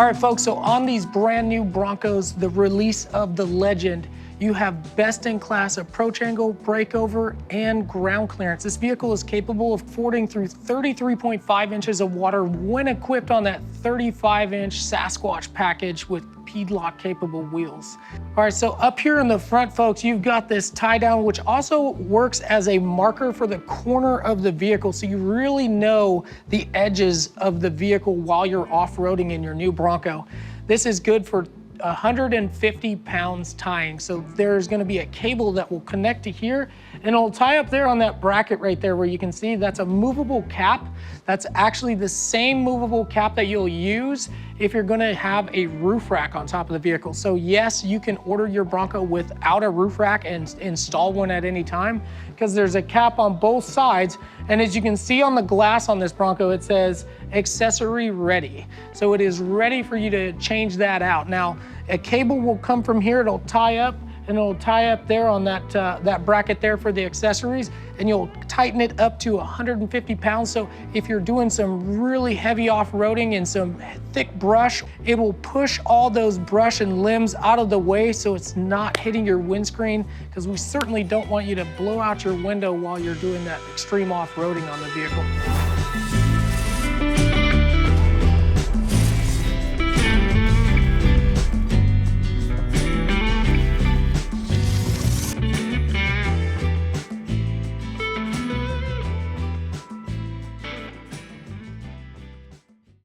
All right, folks, so on these brand new Broncos, the release of the Legend, you have best-in-class approach angle, breakover, and ground clearance. This vehicle is capable of fording through 33.5 inches of water when equipped on that 35-inch Sasquatch package with P-lock-capable wheels. All right, so up here in the front, folks, you've got this tie-down, which also works as a marker for the corner of the vehicle, so you really know the edges of the vehicle while you're off-roading in your new Bronco. This is good for 150 pounds tying. So there's gonna be a cable that will connect to here, and it'll tie up there on that bracket right there where you can see that's a movable cap. That's actually the same movable cap that you'll use if you're gonna have a roof rack on top of the vehicle. So yes, you can order your Bronco without a roof rack and install one at any time, because there's a cap on both sides. And as you can see on the glass on this Bronco, it says Accessory Ready. So it is ready for you to change that out. Now, a cable will come from here, it'll tie up, and it'll tie up there on that bracket there for the accessories, and you'll tighten it up to 150 pounds. So if you're doing some really heavy off-roading and some thick brush, it will push all those brush and limbs out of the way so it's not hitting your windscreen, because we certainly don't want you to blow out your window while you're doing that extreme off-roading on the vehicle.